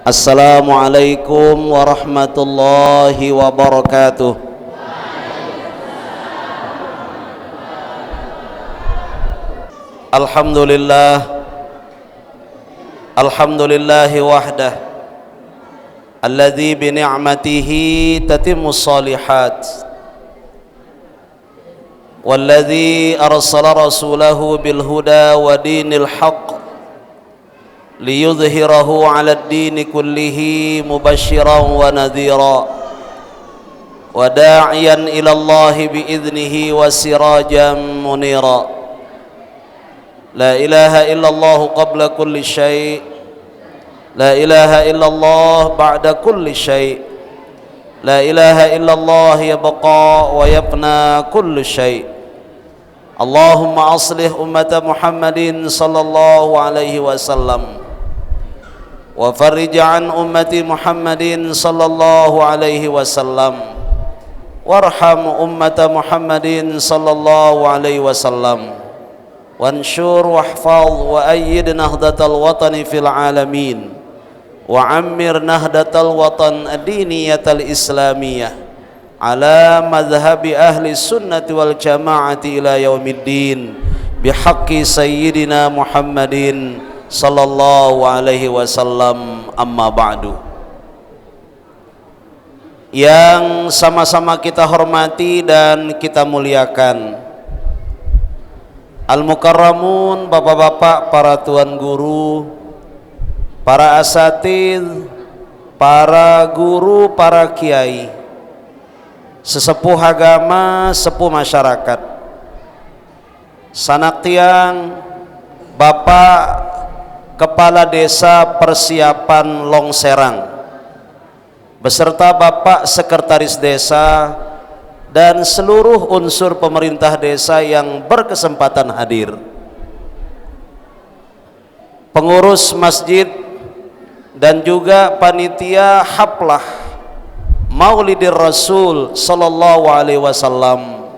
Assalamualaikum warahmatullahi wabarakatuh. Alhamdulillahi wahdah, alladzi bi ni'matihi tatimmus shalihat, walladzi arsala rasulahu bil huda wa dinil haqq liyudhhirahu 'alad dini kullihi mubasysyiran wa nadhira wa da'iyan ila Allah bi idnihi wa sirajan munira. La ilaha illallah qabla kulli syai', la ilaha illallah ba'da kulli syai', la ilaha illallah yabqa wa yafna kullu syai'. Allahumma aslih ummata Muhammadin sallallahu alaihi wasallam wa farrij an ummati Muhammadin sallallahu alaihi wasallam warham ummata Muhammadin sallallahu alaihi wasallam wanshur wahfadh wa ayyid nahdatal watani fil alamin wa ammir nahdatal watan ad-diniyatal islamiyah ala madhhabi ahli sunnati wal jamaati ila yaumiddin bihaqqi sayyidina Muhammadin sallallahu alaihi wasallam. Amma ba'du. Yang sama-sama kita hormati dan kita muliakan, al-mukarramun, bapak-bapak, para tuan guru, para asatidz, para guru, para kiai, sesepuh agama, sepuh masyarakat, sanak tiang, bapak Kepala Desa Persiapan Longserang beserta Bapak Sekretaris Desa dan seluruh unsur pemerintah desa yang berkesempatan hadir, pengurus masjid dan juga panitia haflah Maulidir Rasul sallallahu alaihi wasallam,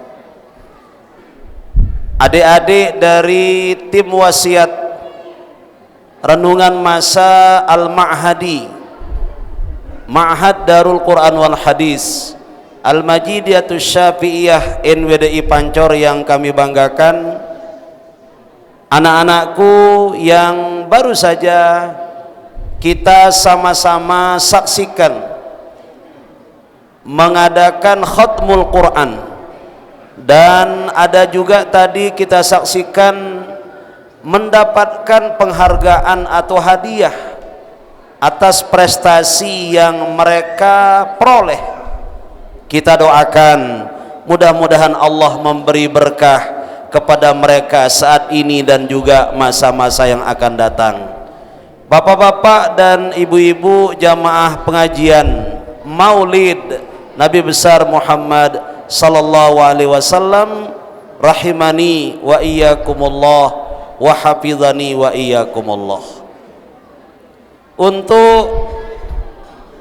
adik-adik dari tim wasiat renungan masa Al-Ma'hadi, Ma'had Darul Quran wal Hadis Al-Majidiyatus Syafi'iyah NWDI Pancor yang kami banggakan, anak-anakku yang baru saja kita sama-sama saksikan mengadakan khatmul Quran, dan ada juga tadi kita saksikan mendapatkan penghargaan atau hadiah atas prestasi yang mereka peroleh. Kita doakan mudah-mudahan Allah memberi berkah kepada mereka saat ini dan juga masa-masa yang akan datang. Bapak-bapak dan ibu-ibu jamaah pengajian Maulid Nabi besar Muhammad sallallahu alaihi wasallam, rahimani wa iyyakumullah wa hafizani wa iyyakumullah. Untuk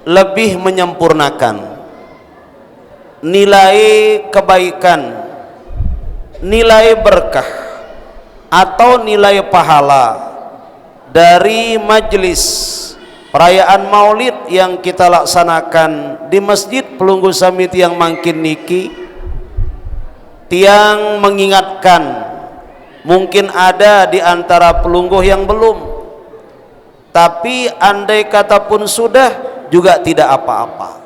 lebih menyempurnakan nilai kebaikan, nilai berkah atau nilai pahala dari majelis perayaan Maulid yang kita laksanakan di Masjid Pelunggu Samiti yang makin niki, tiang mengingatkan, mungkin ada di antara pelungguh yang belum, tapi andai kata pun sudah juga tidak apa-apa,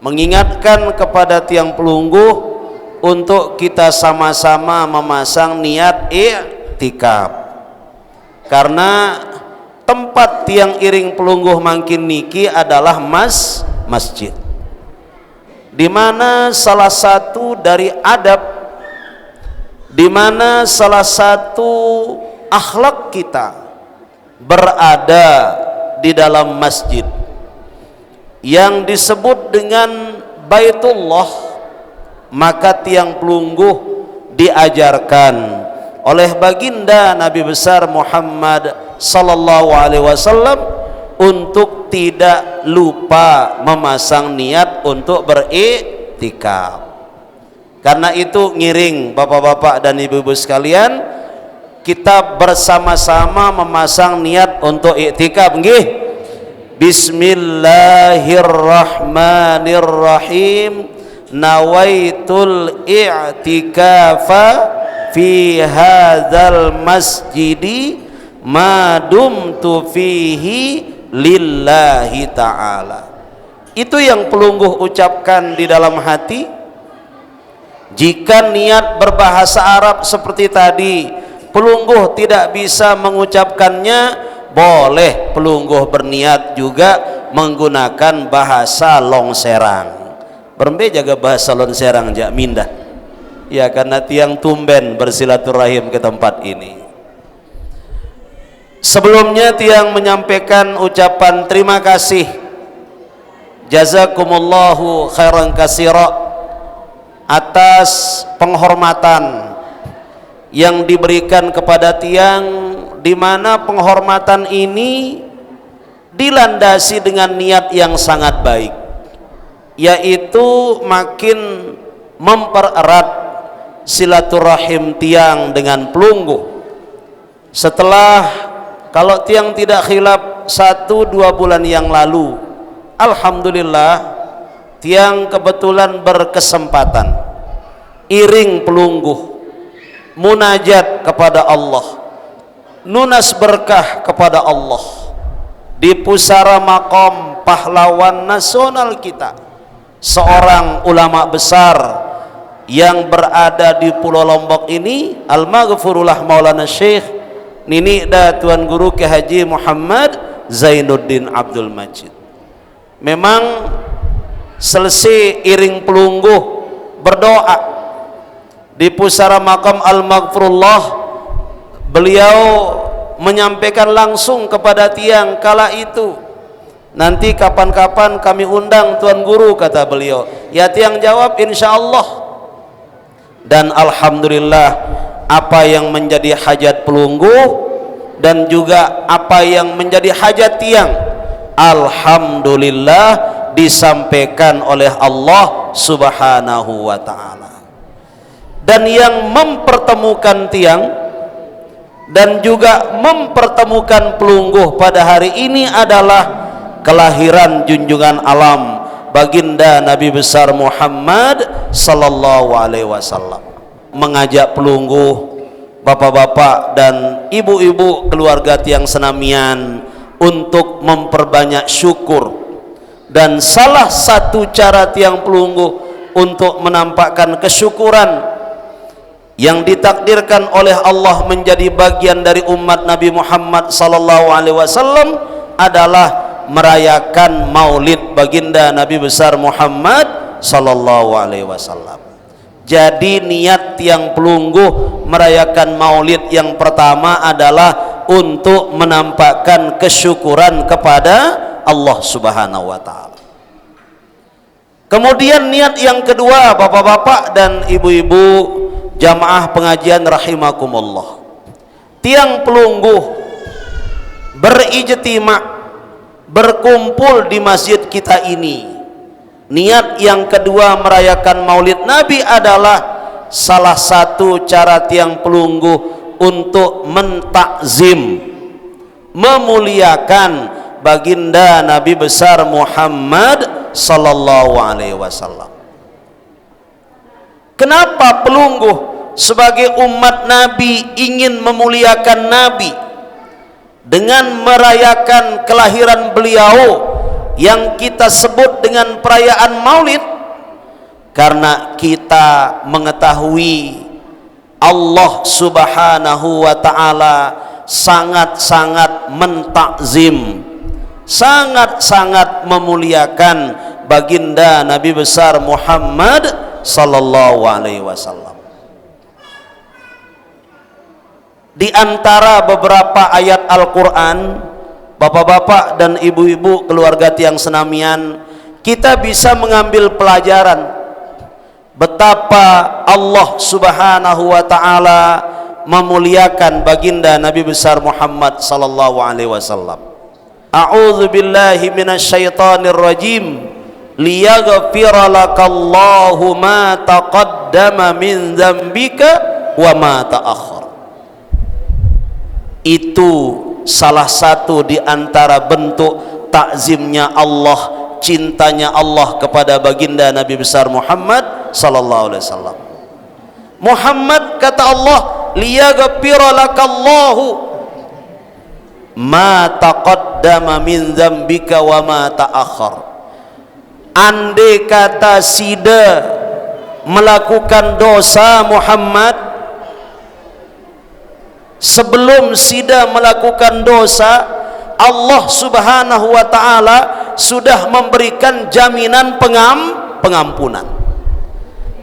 mengingatkan kepada tiang pelungguh untuk kita sama-sama memasang niat i'tikaf, karena tempat tiang iring pelungguh makin niki adalah masjid, di mana salah satu dari adab, di mana salah satu akhlak kita berada di dalam masjid yang disebut dengan Baitullah, maka tiang pelungguh diajarkan oleh baginda Nabi besar Muhammad sallallahu alaihi wasallam untuk tidak lupa memasang niat untuk beriktikaf. Karena itu ngiring bapak-bapak dan ibu-ibu sekalian, kita bersama-sama memasang niat untuk iktikaf nggih Bismillahirrahmanirrahim. Nawaitul i'tikafa fi hadzal masjidi ma dumtu fihi lillahi ta'ala. Itu yang pelungguh ucapkan di dalam hati. Jika niat berbahasa Arab seperti tadi, pelungguh tidak bisa mengucapkannya, boleh pelungguh berniat juga menggunakan bahasa Longserang. Berembe jaga bahasa Longserang jak mindah. Ya, karena tiang tumben bersilaturahim ke tempat ini. Sebelumnya tiang menyampaikan ucapan terima kasih, jazakumullahu khairan katsira, atas penghormatan yang diberikan kepada tiang, di mana penghormatan ini dilandasi dengan niat yang sangat baik, yaitu makin mempererat silaturahim tiang dengan pelungguh. Setelah, kalau tiang tidak khilaf, 1-2 bulan yang lalu, alhamdulillah tiang kebetulan berkesempatan iring pelungguh munajat kepada Allah, nunas berkah kepada Allah di pusara maqam pahlawan nasional kita, seorang ulama besar yang berada di Pulau Lombok ini, Al-Maghfurullah Maulana Syekh Nini da Tuan Guru Ki Haji Muhammad Zainuddin Abdul Majid. Memang selesai iring pelungguh berdoa di pusara makam Al-Maghfurullah, beliau menyampaikan langsung kepada tiang kala itu, nanti kapan-kapan kami undang Tuan Guru, kata beliau. Ya, tiang jawab insyaallah. Dan alhamdulillah, apa yang menjadi hajat pelungguh dan juga apa yang menjadi hajat tiang, alhamdulillah disampaikan oleh Allah Subhanahu wa ta'ala. Dan yang mempertemukan tiang dan juga mempertemukan pelungguh pada hari ini adalah kelahiran junjungan alam baginda Nabi besar Muhammad sallallahu alaihi wasallam. Mengajak pelungguh, bapak-bapak dan ibu-ibu keluarga tiang senamian untuk memperbanyak syukur. Dan salah satu cara tiang pelungguh untuk menampakkan kesyukuran yang ditakdirkan oleh Allah menjadi bagian dari umat Nabi Muhammad sallallahu alaihi wasallam adalah merayakan maulid baginda Nabi besar Muhammad sallallahu alaihi wasallam. Jadi niat tiang pelungguh merayakan maulid yang pertama adalah untuk menampakkan kesyukuran kepada Allah Subhanahu wa ta'ala. Kemudian niat yang kedua, bapak-bapak dan ibu-ibu jamaah pengajian rahimakumullah, tiang pelungguh berijtima, berkumpul di masjid kita ini. Niat yang kedua merayakan maulid Nabi adalah salah satu cara tiang pelungguh untuk mentakzim, memuliakan baginda Nabi besar Muhammad sallallahu alaihi wasallam. Kenapa pelungguh sebagai umat Nabi ingin memuliakan Nabi dengan merayakan kelahiran beliau yang kita sebut dengan perayaan maulid? Karena kita mengetahui Allah Subhanahu wa ta'ala sangat-sangat mentakzim, sangat-sangat memuliakan baginda Nabi besar Muhammad sallallahu alaihi wasallam. Di antara beberapa ayat Al-Quran, bapak-bapak dan ibu-ibu keluarga tiang senamian, kita bisa mengambil pelajaran betapa Allah Subhanahu wa ta'ala memuliakan baginda Nabi besar Muhammad sallallahu alaihi wasallam. A'udzu billahi minasyaitonir rajim. Liyaghfira lakallahu ma taqaddama min dzambika wa ma ta'akhkhar. Itu salah satu di antara bentuk takzimnya Allah, cintanya Allah kepada baginda Nabi besar Muhammad sallallahu alaihi wasallam. Muhammad, kata Allah, liyaghfira lakallahu ma taqaddama min dzambika wa ma ta'akhkhar. Andai kata sida melakukan dosa Muhammad, sebelum sida melakukan dosa, Allah subhanahu wa ta'ala sudah memberikan jaminan pengampunan.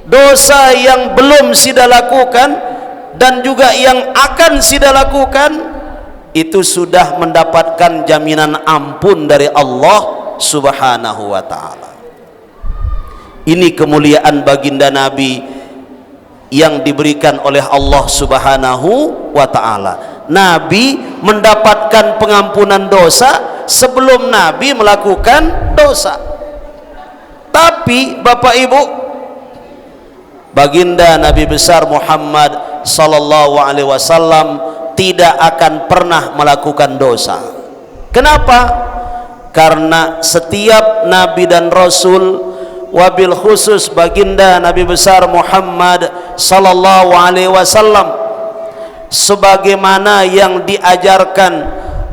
Dosa yang belum sida lakukan dan juga yang akan sida lakukan, itu sudah mendapatkan jaminan ampun dari Allah subhanahu wa ta'ala. Ini kemuliaan baginda Nabi yang diberikan oleh Allah subhanahu wa ta'ala. Nabi mendapatkan pengampunan dosa sebelum Nabi melakukan dosa. Tapi Bapak Ibu, baginda Nabi besar Muhammad sallallahu alaihi wasallam tidak akan pernah melakukan dosa. Kenapa? Karena setiap nabi dan rasul, wabil khusus baginda Nabi besar Muhammad sallallahu alaihi wasallam, sebagaimana yang diajarkan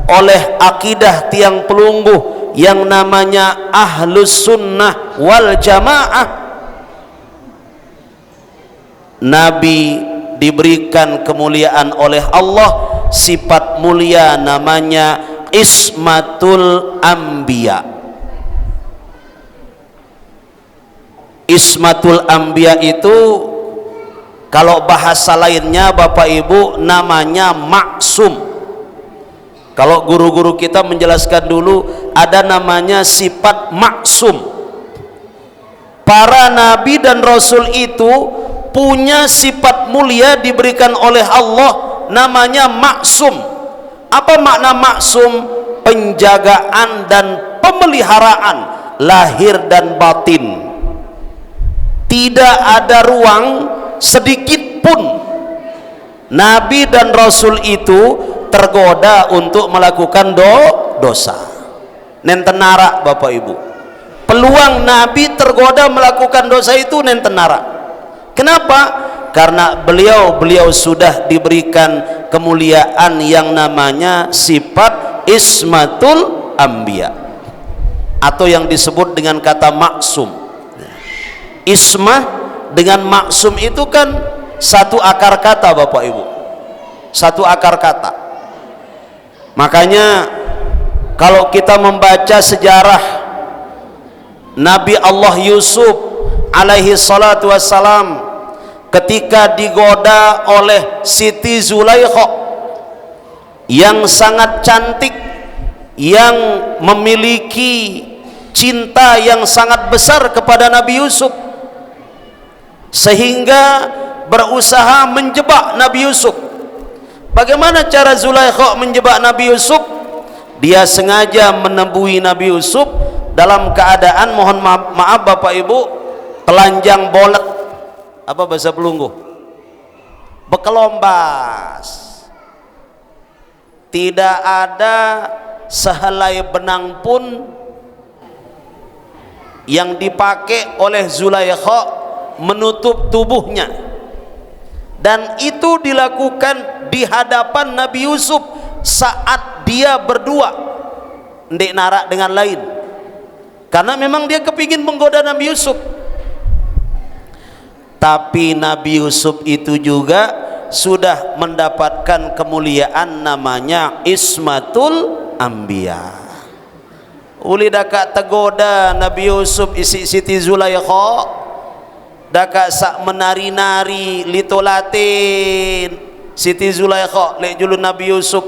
oleh akidah tiang pelungguh yang namanya Ahlus Sunnah wal Jamaah, Nabi diberikan kemuliaan oleh Allah, sifat mulia namanya Ismatul Anbiya. Ismatul Anbiya itu kalau bahasa lainnya Bapak Ibu namanya maksum. Kalau guru-guru kita menjelaskan dulu, ada namanya sifat maksum. Para nabi dan rasul itu punya sifat mulia diberikan oleh Allah namanya maksum. Apa makna maksum? Penjagaan dan pemeliharaan lahir dan batin. Tidak ada ruang sedikit pun nabi dan rasul itu tergoda untuk melakukan dosa. Nenten nara Bapak Ibu. Peluang nabi tergoda melakukan dosa itu nenten nara. Kenapa? Karena beliau sudah diberikan kemuliaan yang namanya sifat Ismatul Anbiya, atau yang disebut dengan kata maksum. Ismah dengan maksum itu kan satu akar kata Bapak Ibu, satu akar kata. Makanya kalau kita membaca sejarah Nabi Allah Yusuf alaihi salatu wassalam, ketika digoda oleh Siti Zulaikha yang sangat cantik, yang memiliki cinta yang sangat besar kepada Nabi Yusuf, sehingga berusaha menjebak Nabi Yusuf. Bagaimana cara Zulaikha menjebak Nabi Yusuf? Dia sengaja menembui Nabi Yusuf dalam keadaan, mohon maaf Bapak Ibu, telanjang bolet. Apa bahasa pelungguh? Bekelombas. Tidak ada sehelai benang pun yang dipakai oleh Zulaikha menutup tubuhnya, dan itu dilakukan di hadapan Nabi Yusuf saat dia berdua ndek narak dengan lain, karena memang dia kepingin menggoda Nabi Yusuf. Tapi Nabi Yusuf itu juga sudah mendapatkan kemuliaan namanya Ismatul Anbiya. Uli daka tegoda Nabi Yusuf isi Siti Zulaikha, daka sak menari-nari litolatin Siti Zulaikha lek julun Nabi Yusuf.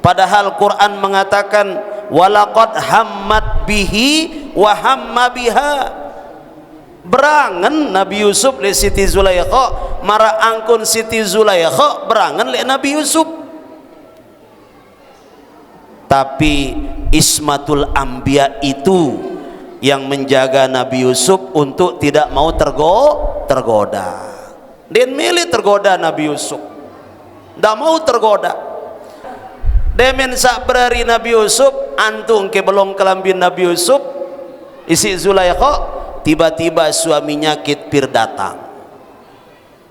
Padahal Quran mengatakan walaqad hammat bihi wa hamma biha. Berangan Nabi Yusuf lek Siti Zulaikha, mara angkun Siti Zulaikha berangan lek Nabi Yusuf. Tapi Ismatul Anbiya itu yang menjaga Nabi Yusuf untuk tidak mau tergoda. Dan milih tergoda Nabi Yusuf, tidak mau tergoda. demen sak berari Nabi Yusuf antung ke belum kelambin Nabi Yusuf isi Zulaikha, tiba-tiba suaminya kitpir datang.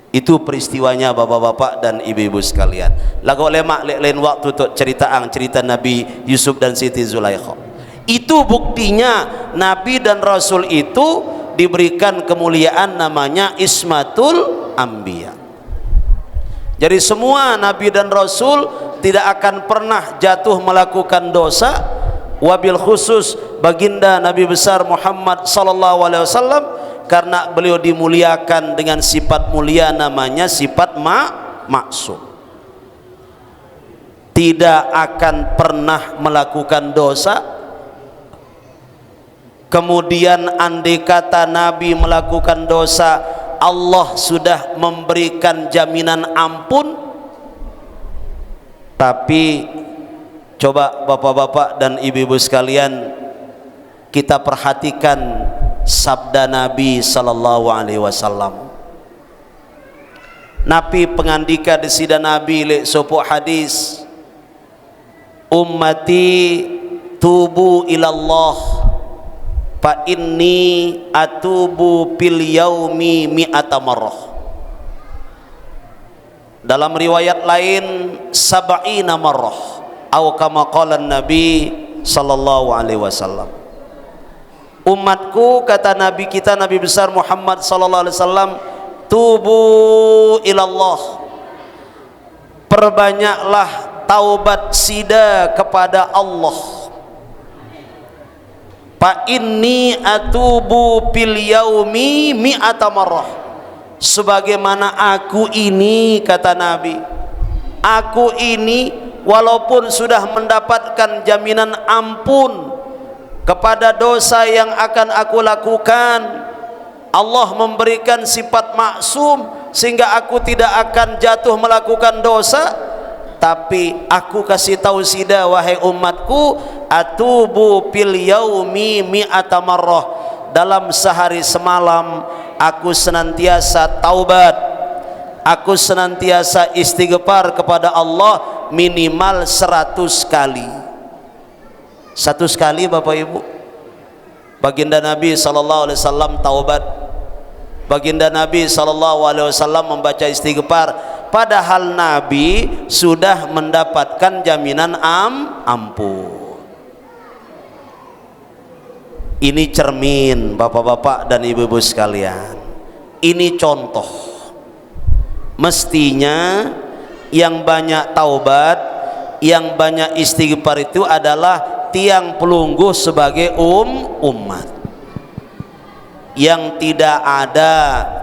Itu peristiwanya bapak-bapak dan ibu-ibu sekalian. Lagu lemak lain waktu untuk cerita Nabi Yusuf dan Siti Zulaikha. Itu buktinya Nabi dan Rasul itu diberikan kemuliaan namanya Ismatul Anbiya. Jadi semua Nabi dan Rasul tidak akan pernah jatuh melakukan dosa. Wabil khusus baginda Nabi besar Muhammad sallallahu alaihi wasallam, karena beliau dimuliakan dengan sifat mulia namanya sifat maksum. Tidak akan pernah melakukan dosa. Kemudian andai kata Nabi melakukan dosa, Allah sudah memberikan jaminan ampun. Tapi coba bapak-bapak dan ibu-ibu sekalian, kita perhatikan sabda Nabi sallallahu alaihi wasallam. Nabi pengandika di sida Nabi le sopo hadis, ummati tubu ilallah fa inni atubu fil yaumi mi'ata marrah. Dalam riwayat lain sab'ina marrah atau kama qala Nabi sallallahu alaihi wasallam. Umatku, kata Nabi kita Nabi besar Muhammad sallallahu alaihi wasallam, tubu ilallah, perbanyaklah taubat sida kepada Allah. Fa inni atubu fil yaumi mi'ata marrah, sebagaimana aku ini, kata Nabi, aku ini walaupun sudah mendapatkan jaminan ampun kepada dosa yang akan aku lakukan, Allah memberikan sifat maksum sehingga aku tidak akan jatuh melakukan dosa, tapi aku kasih tahu sida wahai umatku, atubu fil yaumi mi'ata marrah, dalam sehari semalam aku senantiasa taubat, aku senantiasa istighfar kepada Allah minimal 100 kali. 100 kali Bapak Ibu. Baginda Nabi sallallahu alaihi wasallam taubat, baginda Nabi sallallahu alaihi wasallam membaca istighfar, padahal Nabi sudah mendapatkan jaminan ampun. Ini cermin bapak-bapak dan ibu-ibu sekalian, ini contoh. Mestinya yang banyak taubat, yang banyak istighfar itu adalah tiang pelungguh sebagai umat. Yang tidak ada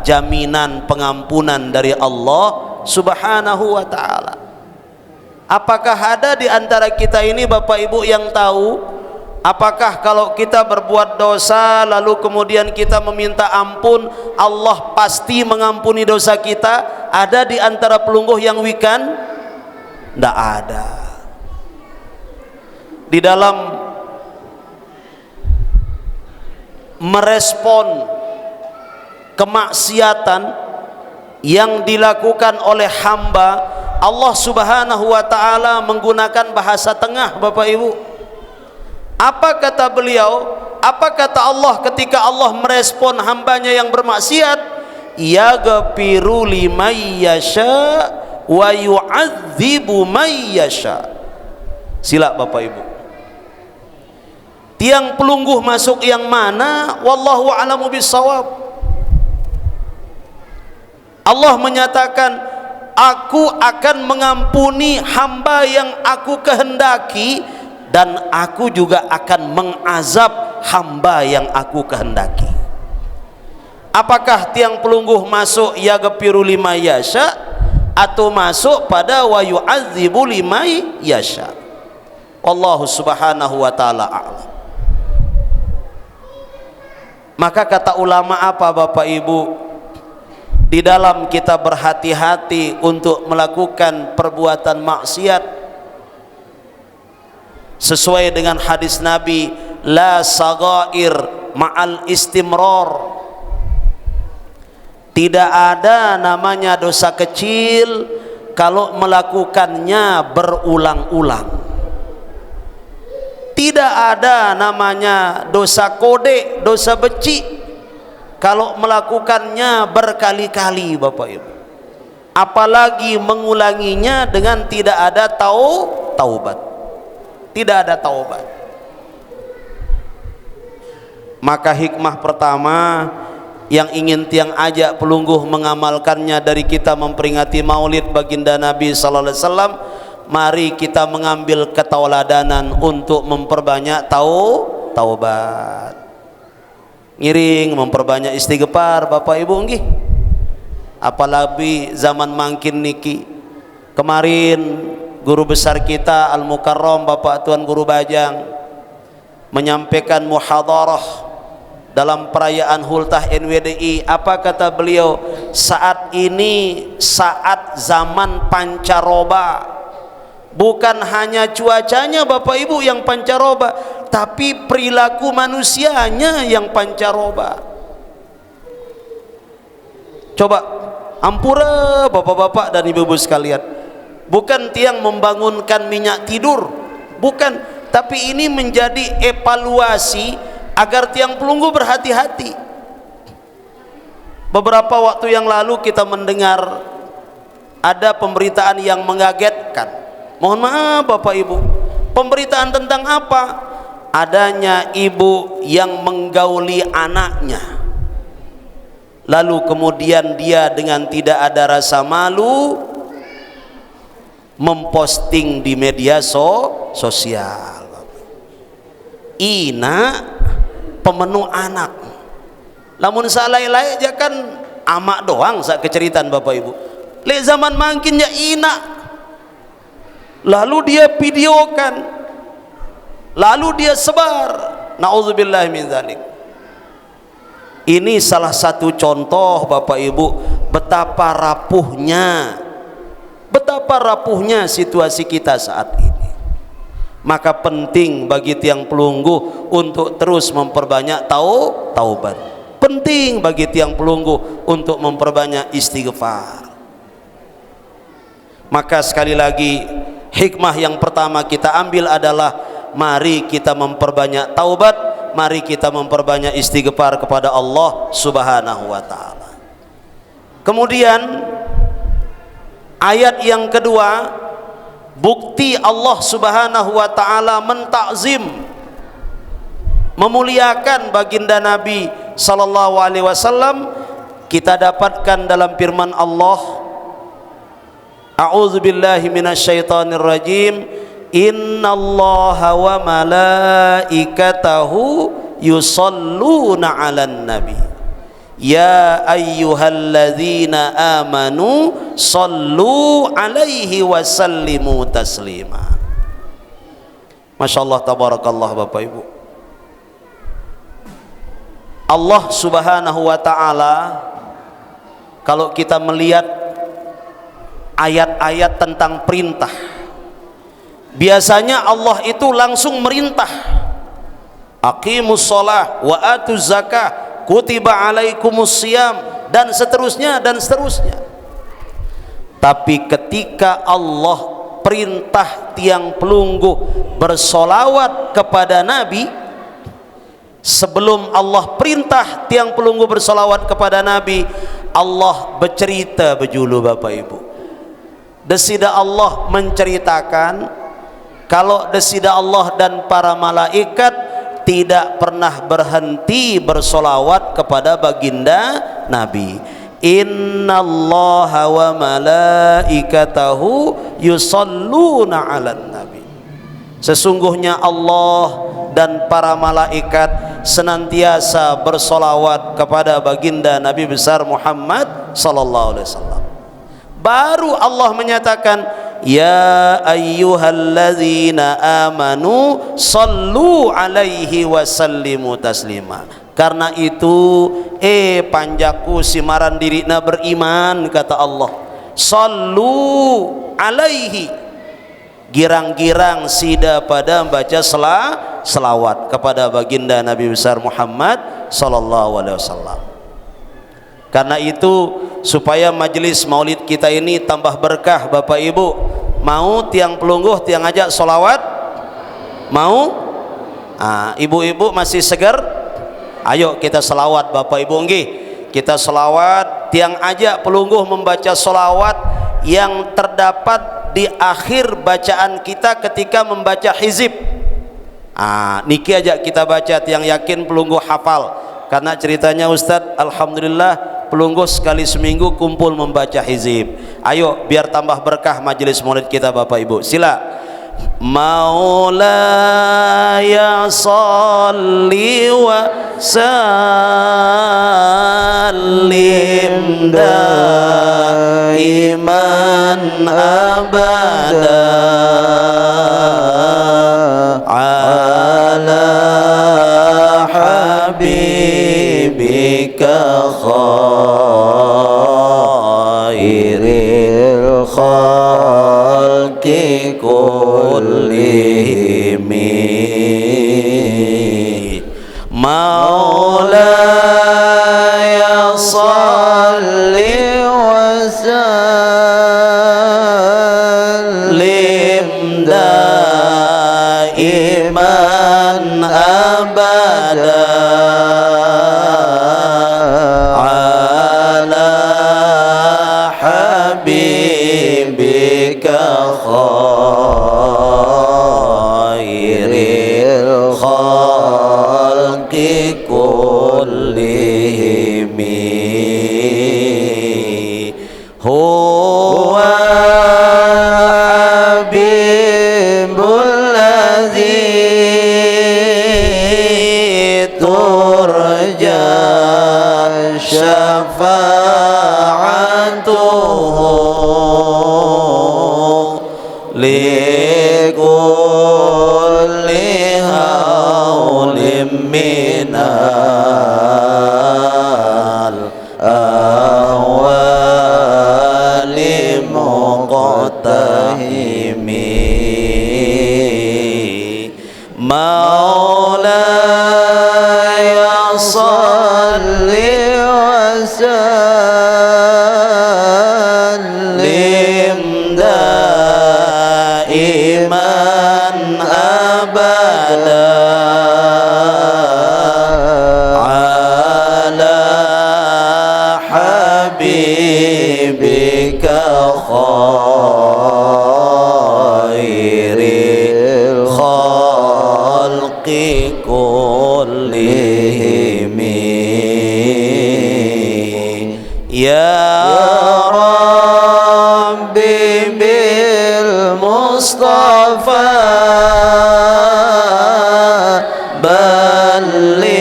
jaminan pengampunan dari Allah subhanahu wa ta'ala. Apakah ada di antara kita ini Bapak Ibu yang tahu, apakah kalau kita berbuat dosa lalu kemudian kita meminta ampun, Allah pasti mengampuni dosa kita? Ada di antara pelungguh yang wikan? Tidak ada. Di dalam merespon kemaksiatan yang dilakukan oleh hamba, Allah subhanahu wa ta'ala menggunakan bahasa tengah Bapak Ibu. Apa kata beliau? Apa kata Allah ketika Allah merespon hambanya yang bermaksiat? Yaghfiru liman yasha wa yu'adzibu man yasha. Sila Bapak Ibu, tiang pelungguh masuk yang mana? Wallahu a'lamu bissawab. Allah menyatakan, aku akan mengampuni hamba yang aku kehendaki, dan aku juga akan mengazab hamba yang aku kehendaki. Apakah tiang pelungguh masuk yaghfiru liman yasha atau masuk pada wa yu'adzibu liman yasha? Wallahu subhanahu wa ta'ala a'lam. Maka kata ulama apa Bapak Ibu, di dalam kita berhati-hati untuk melakukan perbuatan maksiat, sesuai dengan hadis Nabi, la sagair ma'al istimrar, tidak ada namanya dosa kecil kalau melakukannya berulang-ulang. Tidak ada namanya dosa kode, dosa beci kalau melakukannya berkali-kali Bapak Ibu, apalagi mengulanginya dengan tidak ada taubat, tidak ada taubat. Maka hikmah pertama yang ingin tiang ajak pelungguh mengamalkannya dari kita memperingati maulid baginda Nabi sallallahu alaihi wasallam, mari kita mengambil ketauladanan untuk memperbanyak taubat, ngiring memperbanyak istighfar Bapak Ibu nggih. Apalagi zaman mangkin niki, kemarin guru besar kita Al Mukarram Bapak Tuan Guru Bajang menyampaikan muhadarah dalam perayaan Hultah NWDI. Apa kata beliau? Saat ini saat zaman pancaroba, bukan hanya cuacanya Bapak Ibu yang pancaroba, tapi perilaku manusianya yang pancaroba. Coba ampura bapak-bapak dan ibu-ibu sekalian, bukan tiang membangunkan minyak tidur, bukan, tapi ini menjadi evaluasi agar tiang pelunggu berhati-hati. Beberapa waktu yang lalu kita mendengar ada pemberitaan yang mengagetkan. Mohon maaf Bapak Ibu, pemberitaan tentang apa? Adanya ibu yang menggauli anaknya, lalu kemudian dia dengan tidak ada rasa malu memposting di media sosial. Ina pemenuh anak, lamun salai-lai aja kan amak doang sak keceritaan Bapak Ibu. Le zaman mangkinnya ina, lalu dia videokan, lalu dia sebar. Nauzubillah min dzalik. Ini salah satu contoh Bapak Ibu betapa rapuhnya situasi kita saat ini. Maka penting bagi tiang pelungguh untuk terus memperbanyak taubat. Penting bagi tiang pelungguh untuk memperbanyak istighfar. Maka sekali lagi hikmah yang pertama kita ambil adalah mari kita memperbanyak taubat, mari kita memperbanyak istighfar kepada Allah Subhanahu wa taala. Kemudian ayat yang kedua, bukti Allah Subhanahu wa taala mentakzim, memuliakan baginda Nabi sallallahu alaihi wasallam, kita dapatkan dalam firman Allah, a'udzubillahi minasyaitonir rajim, innallaha wa malaikatahu yusalluna 'alan nabi ya ayyuhalladzina amanu sallu alaihi wasallimu taslima. Masya Allah, tabarakallah Bapak Ibu. Allah Subhanahu wa ta'ala, kalau kita melihat ayat-ayat tentang perintah, biasanya Allah itu langsung merintah, aqimus shalah wa atuz zakah kutiba alaikumus siyam, dan seterusnya dan seterusnya. Tapi ketika Allah perintah tiang pelungguh bersolawat kepada Nabi, sebelum Allah perintah tiang pelungguh bersolawat kepada Nabi, Allah bercerita bejulu Bapak Ibu. Desida Allah menceritakan kalau desida Allah dan para malaikat tidak pernah berhenti bersolawat kepada baginda Nabi. Innallaha wa malaikatahu yusalluna 'alan nabi. Sesungguhnya Allah dan para malaikat senantiasa bersolawat kepada baginda Nabi besar Muhammad sallallahu alaihi wasallam. Baru Allah menyatakan, ya ayyuhalladzina amanu sallu alaihi wasallimu taslima. Karena itu panjaku simaran dirina beriman, kata Allah, sallu alaihi, girang-girang sida pada baca selawat kepada baginda Nabi besar Muhammad sallallahu alaihi wasallam. Karena itu supaya majelis maulid kita ini tambah berkah Bapak Ibu, mau tiang pelungguh tiang ajak solawat? Mau? Ibu-ibu masih segar? Ayo kita selawat Bapak Ibu nggih. Kita selawat, tiang aja pelungguh membaca selawat yang terdapat di akhir bacaan kita ketika membaca hizib. Niki aja kita baca, tiang yakin pelungguh hafal. Karena ceritanya Ustadz, alhamdulillah pelungguh sekali seminggu kumpul membaca hizib. Ayo biar tambah berkah majelis maulid kita Bapak Ibu. Sila. Maulaya salli wa sallim daiman abada ala habibika khairil khalqi kullihim Maulaya salli wa sallim daiman abada ala habibika khairil khalqi kullihim huwa habibul ladzi turja syafa'atuhu likulli hawlim minal awali muqtahimi Maulaya salli wa sallim daiman abada ala habibika khairil khalqi kullihim ya rabbi bil mustafa balligh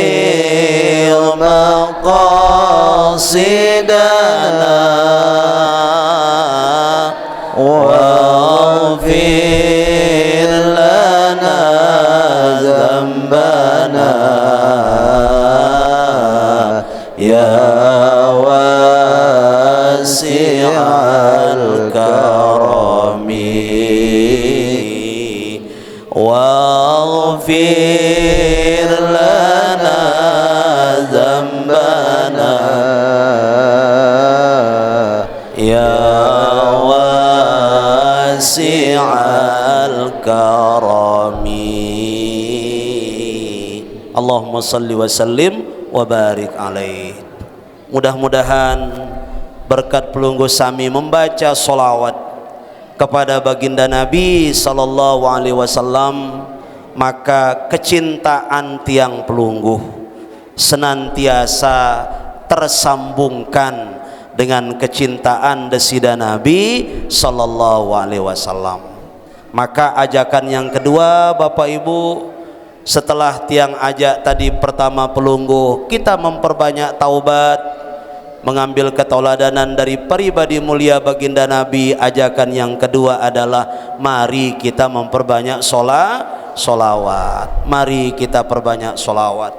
maqasidana waghfir lana dzambana ya wasi'al karami waghfir lana dzambana ya wasi'al karami Allahumma salli wa sallim wa barik alaih. Mudah-mudahan berkat pelungguh sami membaca solawat kepada baginda Nabi sallallahu alaihi wasallam, maka kecintaan tiang pelungguh senantiasa tersambungkan dengan kecintaan desida Nabi sallallahu alaihi wasallam. Maka ajakan yang kedua Bapak Ibu, setelah tiang ajak tadi pertama pelungguh, kita memperbanyak taubat, mengambil ketauladanan dari pribadi mulia baginda Nabi. Ajakan yang kedua adalah mari kita memperbanyak solawat. Mari kita perbanyak solawat.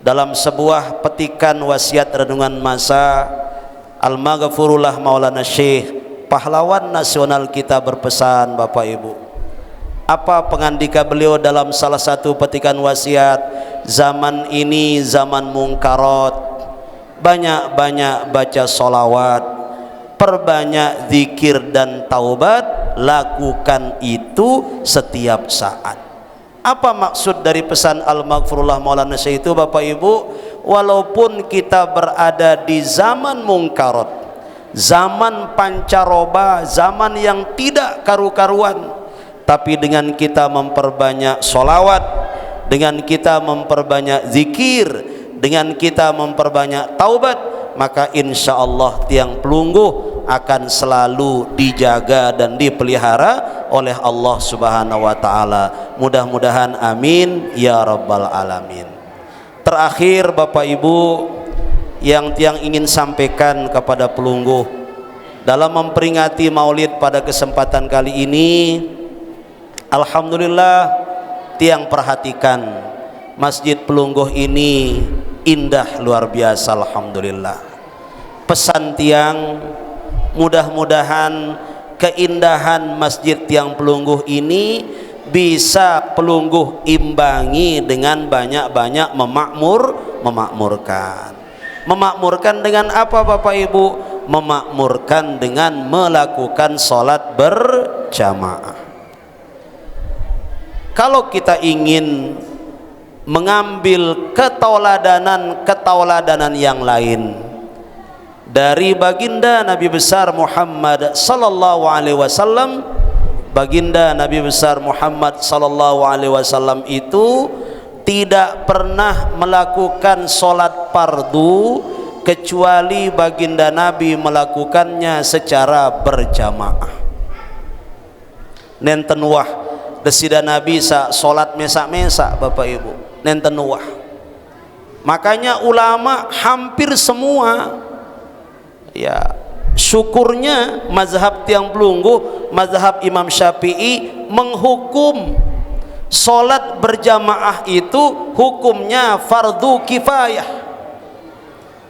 Dalam sebuah petikan wasiat renungan masa, Al-Maghfurullah Maulana Syekh, pahlawan nasional kita, berpesan Bapak Ibu. Apa pengandika beliau dalam salah satu petikan wasiat? Zaman ini zaman mungkarat, banyak-banyak baca solawat, perbanyak zikir dan taubat, lakukan itu setiap saat. Apa maksud dari pesan Al-Maghfurullah Maulana Syekh itu Bapak Ibu? Walaupun kita berada di zaman mungkarat, zaman pancaroba, zaman yang tidak karu-karuan, tapi dengan kita memperbanyak sholawat, dengan kita memperbanyak zikir, dengan kita memperbanyak taubat, maka insya Allah tiang pelungguh akan selalu dijaga dan dipelihara oleh Allah Subhanahu wa Ta'ala. Mudah-mudahan amin ya rabbal alamin. Terakhir Bapak Ibu, yang tiang ingin sampaikan kepada pelungguh dalam memperingati maulid pada kesempatan kali ini, alhamdulillah tiang perhatikan Masjid Pelungguh ini indah luar biasa, alhamdulillah. Pesan tiang, mudah-mudahan keindahan Masjid Tiang Pelungguh ini bisa pelungguh imbangi dengan banyak-banyak memakmurkan. Memakmurkan dengan apa Bapak Ibu? Memakmurkan dengan melakukan sholat berjamaah. Kalau kita ingin mengambil ketauladanan yang lain dari baginda Nabi besar Muhammad sallallahu alaihi wasallam, baginda Nabi besar Muhammad sallallahu alaihi wasallam itu tidak pernah melakukan sholat fardu kecuali baginda Nabi melakukannya secara berjamaah. Nenten wah desida Nabi sa sholat mesak-mesak Bapak Ibu, nenten wah. Makanya ulama hampir semua, ya syukurnya mazhab Tiang Pelungguh, mazhab Imam Syafi'i menghukum sholat berjamaah itu hukumnya fardu kifayah.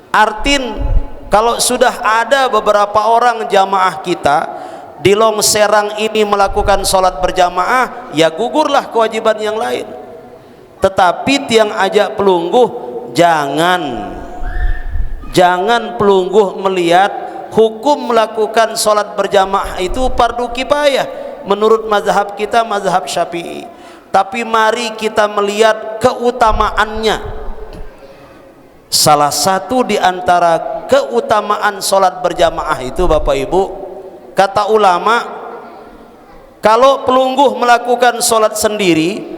Artin kalau sudah ada beberapa orang jamaah kita di Long Serang ini melakukan sholat berjamaah, ya gugurlah kewajiban yang lain. Tetapi tiang ajak pelungguh, jangan pelungguh melihat hukum melakukan sholat berjamaah itu fardu kifayah menurut mazhab kita, mazhab Syafi'i. Tapi mari kita melihat keutamaannya. Salah satu di antara keutamaan sholat berjamaah itu Bapak Ibu, kata ulama, kalau pelungguh melakukan sholat sendiri,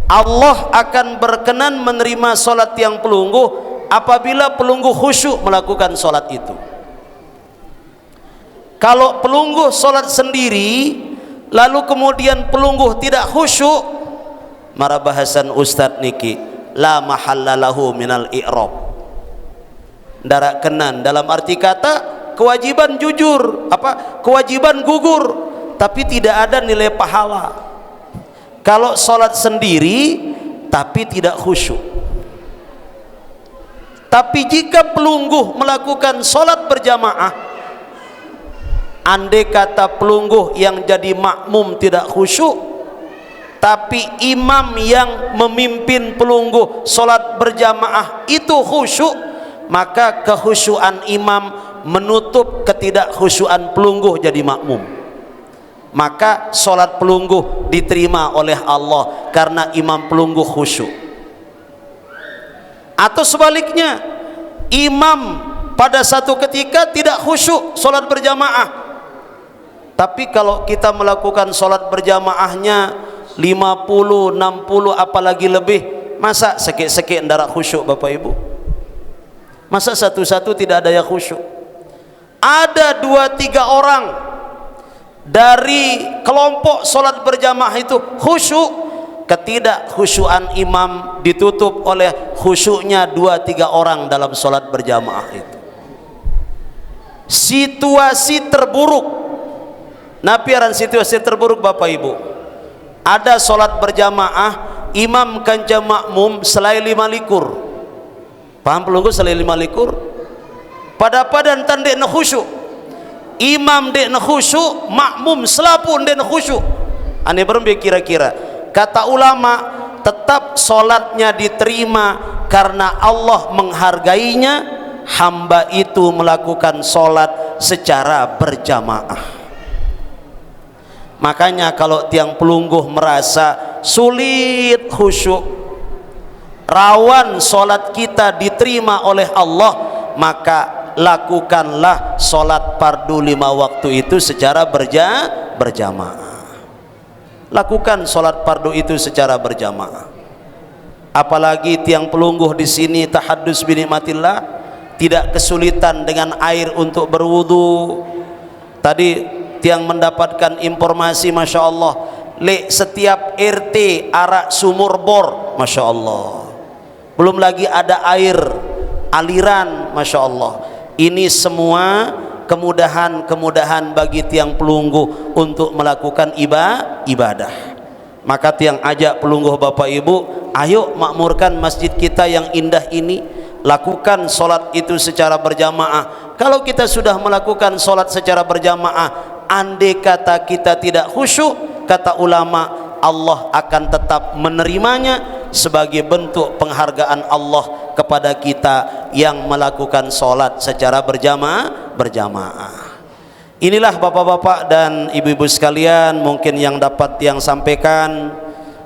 Allah akan berkenan menerima sholat yang pelungguh apabila pelungguh khusyuk melakukan sholat itu. Kalau pelungguh sholat sendiri lalu kemudian pelungguh tidak khusyuk, mara bahasan Ustadz niki, la mahallalahu minal i'rab, ndara kenan dalam arti kata kewajiban jujur, kewajiban gugur, tapi tidak ada nilai pahala. Kalau sholat sendiri tapi tidak khusyuk. Tapi jika pelungguh melakukan sholat berjamaah, andai kata pelungguh yang jadi makmum tidak khusyuk, tapi imam yang memimpin pelungguh sholat berjamaah itu khusyuk, maka kekhusyuan imam menutup ketidakkhusyuan pelungguh jadi makmum. Maka sholat pelungguh diterima oleh Allah karena imam pelungguh khusyuk. Atau sebaliknya, imam pada satu ketika tidak khusyuk sholat berjamaah, tapi kalau kita melakukan sholat berjamaahnya 50, 60 apalagi lebih, masa sekek-sekek ndara khusyuk Bapak Ibu? Masa satu-satu tidak ada yang khusyuk? Ada 2-3 orang dari kelompok sholat berjamaah itu khusyuk, ketidakkhusyuan imam ditutup oleh khusyuknya 2-3 orang dalam sholat berjamaah itu. Situasi terburuk, napiaran situasi terburuk Bapak Ibu, ada sholat berjamaah imam kanca makmum selai 5 likur, paham pelungguh selai 5 likur, pada padan tandek na khusyuk, imam dek na khusyuk, makmum selapun dek na khusyuk. Ane berembe kira-kira, kata ulama, tetap sholatnya diterima karena Allah menghargainya hamba itu melakukan sholat secara berjamaah. Makanya kalau tiang pelungguh merasa sulit khusyuk, rawan solat kita diterima oleh Allah, maka lakukanlah solat fardu 5 waktu itu secara berjamaah. Lakukan solat fardu itu secara berjamaah. Apalagi tiang pelungguh di sini tahaddus bi nikmatillah, tidak kesulitan dengan air untuk berwudu. Tadi tiang mendapatkan informasi, masya Allah, setiap RT arak sumur bor, masya Allah. Belum lagi ada air aliran, masya Allah. Ini semua kemudahan bagi tiang pelungguh untuk melakukan ibadah. Maka tiang ajak pelungguh Bapak Ibu, ayo makmurkan masjid kita yang indah ini, lakukan solat itu secara berjamaah. Kalau kita sudah melakukan solat secara berjamaah, andai kata kita tidak khusyuk, kata ulama, Allah akan tetap menerimanya sebagai bentuk penghargaan Allah kepada kita yang melakukan solat secara berjamaah. Inilah bapak-bapak dan ibu-ibu sekalian mungkin yang dapat tiang sampaikan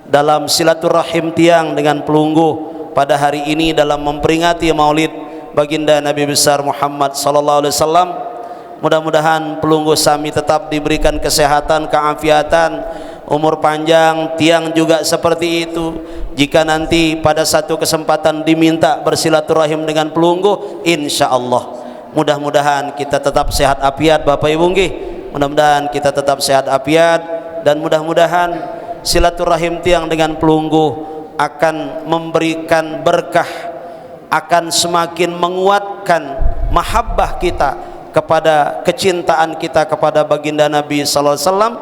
dalam silaturahim tiang dengan pelungguh pada hari ini dalam memperingati maulid baginda Nabi besar Muhammad sallallahu alaihi wasallam. Mudah-mudahan pelungguh sami tetap diberikan kesehatan, keafiatan, umur panjang. Tiang juga seperti itu. Jika nanti pada satu kesempatan diminta bersilaturahim dengan pelungguh, insya Allah mudah-mudahan kita tetap sehat afiat Bapak Ibu nggih. Mudah-mudahan kita tetap sehat afiat, dan mudah-mudahan silaturahim tiang dengan pelungguh akan memberikan berkah, akan semakin menguatkan mahabbah kita kepada kecintaan kita kepada baginda Nabi sallallahu alaihi wasallam,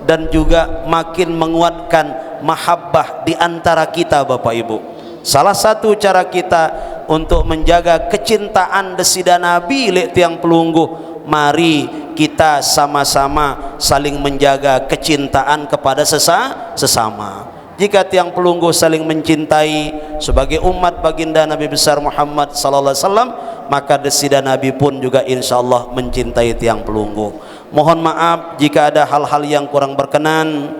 dan juga makin menguatkan mahabbah di antara kita Bapak Ibu. Salah satu cara kita untuk menjaga kecintaan desida Nabi lek tiang pelungguh, mari kita sama-sama saling menjaga kecintaan kepada sesama. Jika tiang pelungguh saling mencintai sebagai umat baginda Nabi besar Muhammad sallallahu alaihi wasallam, maka desida Nabi pun juga insyaallah mencintai tiang pelungguh. Mohon maaf jika ada hal-hal yang kurang berkenan,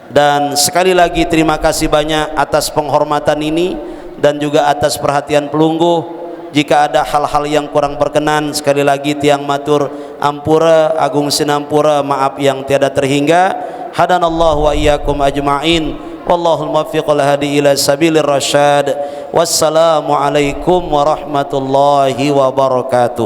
dan sekali lagi terima kasih banyak atas penghormatan ini dan juga atas perhatian pelungguh. Jika ada hal-hal yang kurang berkenan, sekali lagi tiang matur ampura, agung sinampura, maaf yang tiada terhingga. Hadanallahu wa iyyakum ajma'in. Wallahul muwaffiq wal hadi ila sabilir rasyad. Wassalamu alaikum warahmatullahi wabarakatuh.